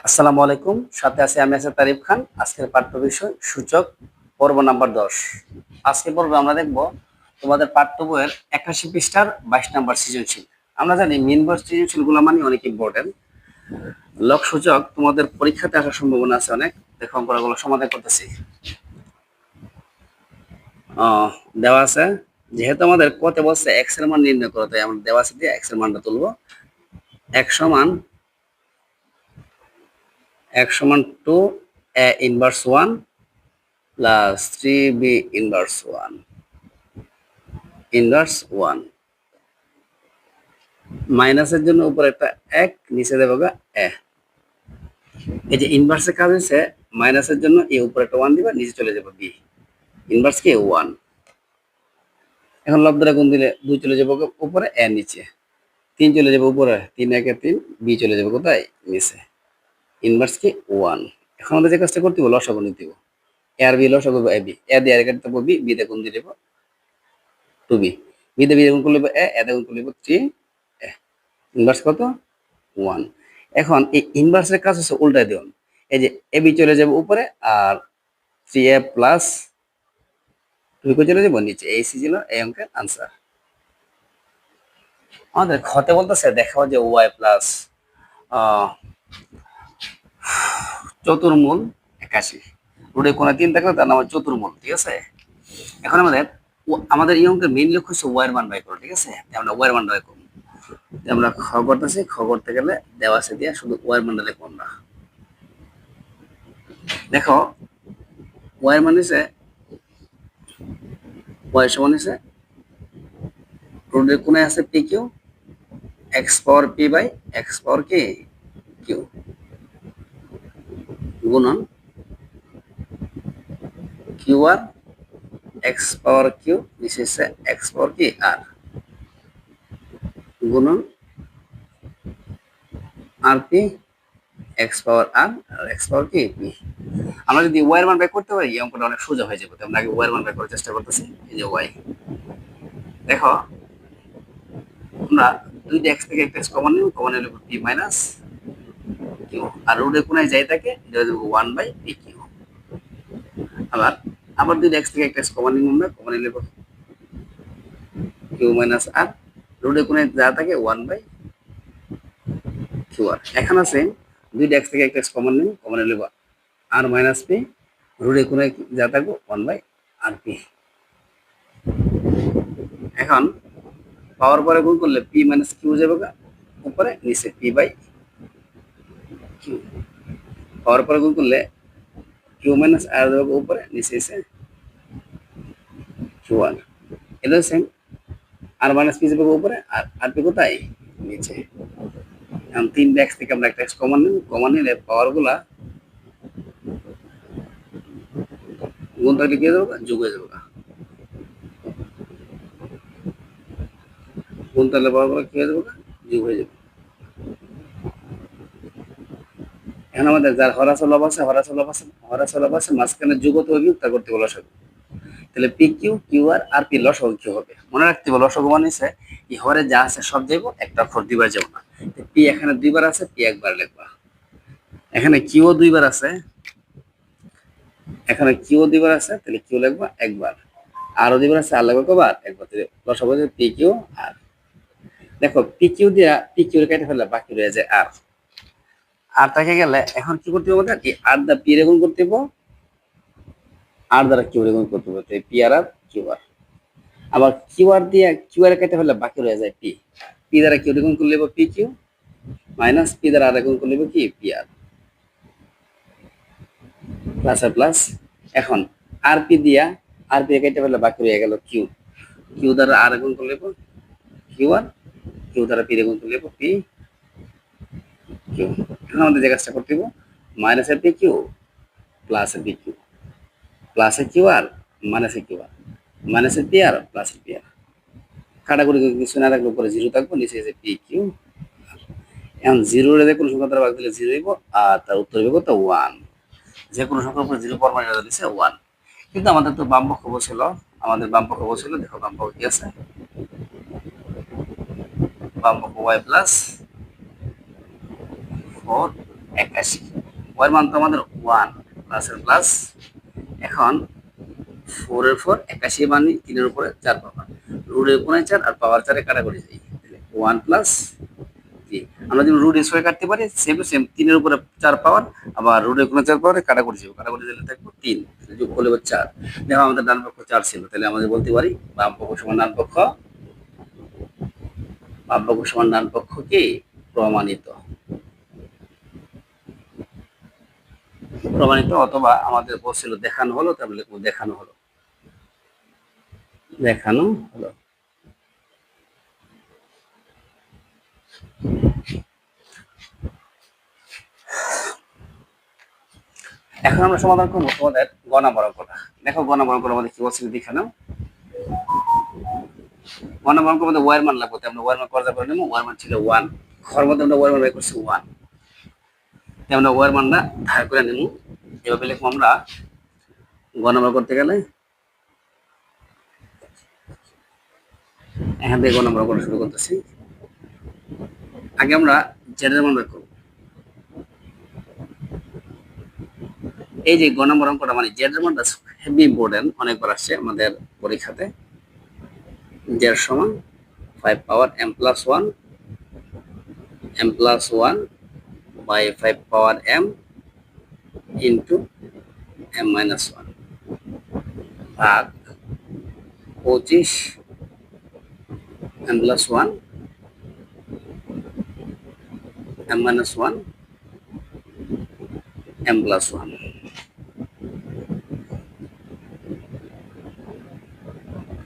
আসসালামু আলাইকুম। সাথে আছি আমি তারিফ খান। আজকের পাঠ্য বিষয় সূচক, পর্ব নাম্বার ১০। আজকের পর্বে আমরা দেখব তোমাদের পাঠ্য বইয়ের ৮১ পৃষ্ঠার ২২ নাম্বার সৃজনশীল। আমরা জানি মিন বক্স সৃজনশীলগুলো মানে অনেক ইম্পর্টেন্ট। লক সূচক তোমাদের পরীক্ষাতে আসার সম্ভাবনা আছে অনেক। দেখো অঙ্কগুলো সমাধান করতেছি। দেওয়া আছে, যেহেতু আমাদের কত বলছে এক্স এর মান নির্ণয় করো, তাই আমরা দেওয়া আছে দিয়ে এক্স এর মানটা তুলবো। x সমান 2a inverse 1 plus 3b inverse 1 মাইনাসের জন্য উপরে একটা 1, নিচে দেবো এ। এই যে ইনভার্সের কাজ হচ্ছে মাইনাসের জন্য এ উপরে একটা 1 দিবা, নিচে চলে যাবে বি। ইনভার্স কি 1। এখন লব দ্বারা গুণ দিলে 2 চলে যাবে উপরে, এ নিচে 3 চলে যাবে উপরে, 3 একে 3, বি চলে যাবে কোথায় নিচে। ইনভার্স কি 1। এখন আমাদের যে কাজটা করতে হবে লসাগু নিতে হবে। এ আর বি লসাগু এ বি, এ দিয়ে আর কাটতে বি, বি দিয়ে গুণ দিয়ে দেব 2b, বি দিয়ে বি গুণ করলে এ, এ দিয়ে গুণ করলে 3 এ। ইনভার্স কত 1। এখন এই ইনভার্সের কাজ হচ্ছে উল্টায় দেওয়া। এই যে এ বি চলে যাবে উপরে আর 3a প্লাস 2 চলে যাবো নিচে। এই ছিল এই অঙ্কের আনসার। আমাদের খতে বলতেছে দেখাও যে ওয়াই প্লাস চতুর্মূল 81, রুটে কোণে 3 থাকলে তার নাম চতুর্মূল। ঠিক আছে, এখন আমাদের এই অঙ্কের মেইন লক্ষ্য হচ্ছে ওয়াই এর মান বাই করা। ঠিক আছে, আমরা ওয়াই এর মান বাই করব। আমরা খ করতেছি, খ করতে গেলে দেওয়া আছে দিয়ে শুধু ওয়াই এর মানটা লিখব আমরা। দেখো ওয়াই এর মান হচ্ছে ওয়াই সমান হচ্ছে রুটের কোণে আছে P Q, X power P by X power কি কিউ গুণন কিউ আর এক্স পাওয়ার কিউ, নিচে হচ্ছে এক্স পাওয়ার কি আর গুণন আর P X power R X power কি পি। আমরা যদি ওয়াই এর মান বের করতে পারি এই অঙ্কটা অনেক সোজা হয়ে যাবে। আমরা আগে ওয়াই এর মান বের করার চেষ্টা করতেছি। এই যে ওয়াই, দেখো আমরা দুইটা এক্স থেকে একটা এক্স কমন নিব, কমন নিলে পি মাইনাস কিউ, আর রুটের কোণায় যাই থাকে এটা দেব 1 বাই পি কিউ। আবার দুইটা এক্স থেকে একটা এক্স কমন নিব, আমরা কমন নিলে কিউ মাইনাস আর, রুটের কোণায় যা থাকে 1 বাই কিউ আর। এখন আছে দুইটা এক্স থেকে একটা এক্স কমন নিব, কমন নিলে আর মাইনাস পি, রুটের কোণায় যা থাকবে 1 বাই আর পি। এখন পাওয়ার পরে গুণ করলে পি মাইনাস কিউ যাবে উপরে, নিচে পি বাই কিউ। পাওয়ার পরে গুণ করলে কিউ মাইনাস আর যাবে উপরে, নিচে এসে কিউ আর। এটা সেম, আর মাইনাস পি যাবে উপরে আর আর পি কোথায় নিচে। এখন 3 এক্স থেকে আমরা একটা এক্স কমন নিব, কমন নিলে পাওয়ার গুলা গুণ থাকলে কি হয়ে যাবে যোগ হয়ে যাবে। গুণ থাকলে পাওয়ার গুলা কি হয়ে যাবে যোগ হয়ে যাবে। এখন আমাদের যার হরাচলব আছে মাঝখানে যুগত হয়ে তা করতে বলা সব। তাহলে পি কিউ কিউ আর আর পি লসাগু কি হবে মনে রাখতে হবে। লসাগু মানে হচ্ছে এই হরে যা আছে সব যাইব, একটা অক্ষর দুইবার যাব না। পি এখানে দুইবার আছে, পি একবার লিখবা। এখানে কিউ দুইবার আছে, এখানে কিউ দুইবার আছে, তাহলে কিউ লিখবা একবার। আরো দুইবার আছে, আর লিখবা কবার একবার। তাহলে লসাগু পি কিউ আর। দেখো পি কিউ দিয়া পি কিউ কেটে ফেললে বাকি রয়ে যায় আর। আর থেকে গেলে এখন কি করতে হবে আমাদের, আর দা পি রে গুণ করতে হবে, আর দ্বারা কিউ রে গুণ করতে হবে, পি আর আর কিউ আর। আবার কিউ আর দিয়ে কিউ আর কেটে ফেললে বাকি রয়ে যায় পি। পি দ্বারা কিউ রে গুণ করলে পি কিউ মাইনাস পি দ্বারা আর গুণ করলে কি পি আর প্লাস আর প্লাস। এখন আর পি দিয়া আর পি কেটে ফেললে বাকি রয়ে গেল কিউ। কিউ দ্বারা আর গুণ করলে কিউ আর, কিউ দ্বারা পি রে গুণ করলে পি কিউ। এখন আমাদের যে কাজটা করতে হবে মাইনাস এর পি কিউ প্লাস এর পি কিউ, প্লাস এর কিউ আর মাইনাস এর কিউ আর, মাইনাস এর পি আর প্লাস এর পি আর। কাটাকুটি কিছু না রাখলে উপরে জিরো থাকবো, নিচে এসে পি কিউ। এখন জিরো রে কোনো সংখ্যা দ্বারা ভাগ দিলে জিরো হইব, আর তার উত্তর হইব কত 1। যে কোনো সংখ্যার উপরে জিরো পরমাণু দিচ্ছে 1। কিন্তু আমাদের তো বাম পক্ষ বসছিল, দেখো বাম পক্ষ কি আছে, বাম পক্ষ ওয়াই প্লাস 4 81। ওয়ার মান তো আমাদের 1 প্লাসের প্লাস। এখন 4 এর 4 81 মানে 3 এর উপরে 4 পাওয়ার, রুট এর উপরে 4 আর পাওয়ার 4 এ কাটাকুটি যাই, 1 প্লাস 3। আমরা যদি রুট স্কয়ার কাটতে পারি সেম টু সেম 3 এর উপরে 4 পাওয়ার আবার রুট এর উপরে 4 পাওয়ারে কাটাকুটি যাবে, কাটাকুটি দিলে থাকবে 3, যোগ করলে 4। দেখো আমাদের ডান পক্ষ 4 ছিল, তাহলে আমাদের বলতে পারি বাম পক্ষ সমান ডান পক্ষ, বাম পক্ষ সমান ডান পক্ষ কি প্রমাণিত, প্রমাণিত অথবা আমাদের বলছিল দেখানো হলো, তাহলে দেখানো হলো, দেখানো হলো। এখন আমরা সমাধান করবো তোমাদের গ নাম্বার অঙ্কটা। দেখো গ নাম্বার অঙ্ক আমাদের কি বলছিল দেখে নাও। গ নাম্বার অঙ্ক আমাদের ওয়ার মান লাগবে, আমরা ওয়ার মান করতে পারি না, ওয়ার মান ছিল 1, ঘর মধ্যে আমরা ওয়ার মান বের করছি 1, আমরা ওয়ার মানটা ধার করে নেব। এভাবে লিখবো আমরা গ নাম্বার করতে গেলে, এখান থেকে গ নাম্বার করা শুরু করতেছি। আগে আমরা জেড এর মান বের করবো। এই যে গ নাম্বার অঙ্কটা মানে জেড এর মানটা হেভি ইম্পর্টেন্ট, অনেকবার আসছে আমাদের পরীক্ষাতে। জেড সমান 5 power m plus 1 by 5 power m into m minus 1 ভাগ 25 m plus 1 m minus 1 m plus 1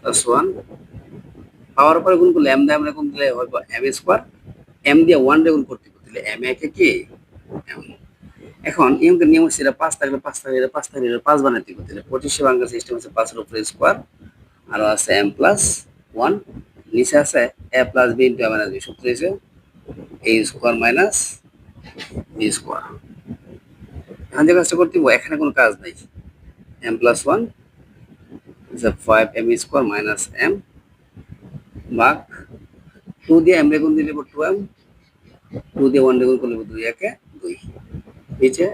plus 1 power উপরে গুণ করলে m দিয়ে আমরা গুণ দিলে হবে m স্কয়ার, m দিয়ে 1 দিয়ে গুণ করতে দিলে m একে কি m। এখন ইউকের নিয়ম হচ্ছে এটা 5 থাকলে 5 থাকলে 5 থাকলে 5 বানাতে হবে, তাহলে 25 ভাঙার সিস্টেম আছে 5 এর উপরে স্কয়ার আর আছে m প্লাস 1, নিচে আছে a plus b into a minus b, সূত্র হচ্ছে a square minus b square. এখন যে কাজটা করতে হবে, এখানে কোনো কাজ নাই, m plus 1 is a 5m square minus m ভাগ 2 দিয়ে m রে গুণ দিলে 2m, 2 দিয়ে 1 রে গুণ করলে 2 একে 2, নিচে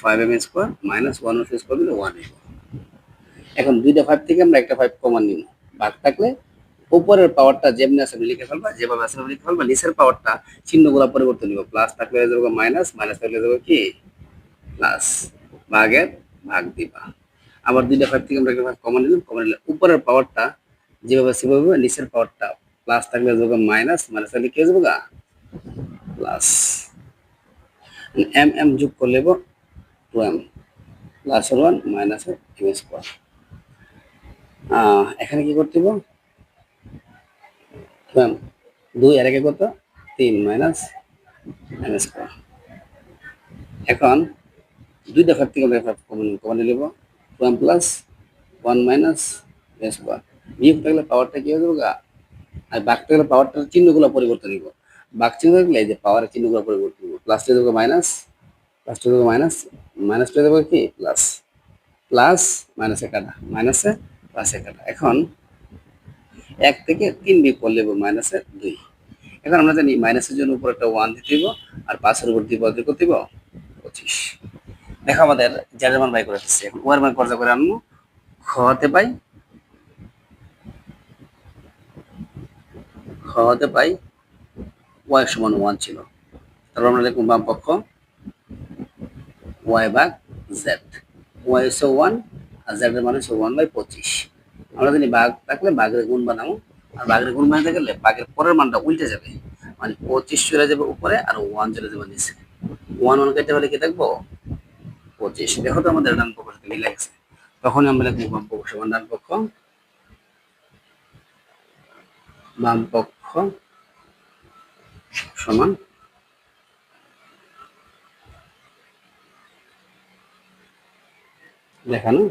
5m স্কয়ার মাইনাস 1 এর স্কয়ার দিলে 1 হবে। এখন দুইটা 5 থেকে আমরা একটা 5 কমন নিব, ভাগ থাকলে উপরের পাওয়ারটা যেমনি আছে লিখে ফেলবা, যেভাবে আছে লিখে ফেলবা, নিচের পাওয়ারটা চিহ্নগুলো পরিবর্তন নিব, প্লাস থাকলে হয়ে যাবে মাইনাস, মাইনাস থাকলে যাবে কি প্লাস, ভাগের ভাগ দিবা। আবার দুইটা 5 থেকে আমরা একটা 5 কমন নিলাম, কমন নিলে উপরের পাওয়ারটা যেভাবে সেভাবে, নিচের পাওয়ারটা প্লাস থাকলে যাবে মাইনাস, মাইনাস থাকলে কি হয়ে যাবে প্লাস, m যোগ করলে 2m plus 1 minus m square. এখানে কি করতে হবে, 2 এর আগে কত 3 মাইনাস m স্কয়ার। এখন দুইটা 5 থেকে আমরা 5 কমন নিব, 2m plus 1 minus m square. বিয়োগ থাকলে পাওয়ারটা কি হয়ে যাবে আর ভাগ থাকলে পাওয়ারটার চিহ্নগুলো পরিবর্তন নিব, ভাগ চিহ্ন থাকলে এই যে পাওয়ারের চিহ্নগুলো পরিবর্তন নিব, প্লাস হয়ে যাবে মাইনাস, প্লাস হয়ে যাবে মাইনাস, মাইনাস হয়ে যাবে কি প্লাস, প্লাস মাইনাসে কাটা, মাইনাসে প্লাসে কাটা। এখন 1 থেকে 3 বিয়োগ করলে মাইনাসে 2। এখন আমরা জানি মাইনাসের জন্য উপর একটা 1 দিতে দিব আর 5 এর উপর দিব করতে দিব 25। দেখো আমাদের জেডের মান বাই করে দিচ্ছি, এখন ওয়ার মান পর্যা করে আনবো, খতে পাই y সমান 1 ছিল, তারপর আমরা লিখব বাম পক্ষ y ভাগ z, y হচ্ছে 1 আর z এর মান হচ্ছে 1/25। আমরা জানি ভাগ থাকলে ভাগের গুণ বানাবো, আর ভাগের গুণ বানাতে গেলে ভাগের পরের মানটা উল্টে যাবে, মানে 25 চলে যাবে উপরে আর 1 চলে যাবে নিচে, 1 কেটে হলে কি থাকবো 25। দেখো তো আমাদের ডান পক্ষ সাথে মিলে গেছে, তখন আমরা লিখব বাম পক্ষ সমান ডান পক্ষ, বাম পক্ষ সমান দেখানো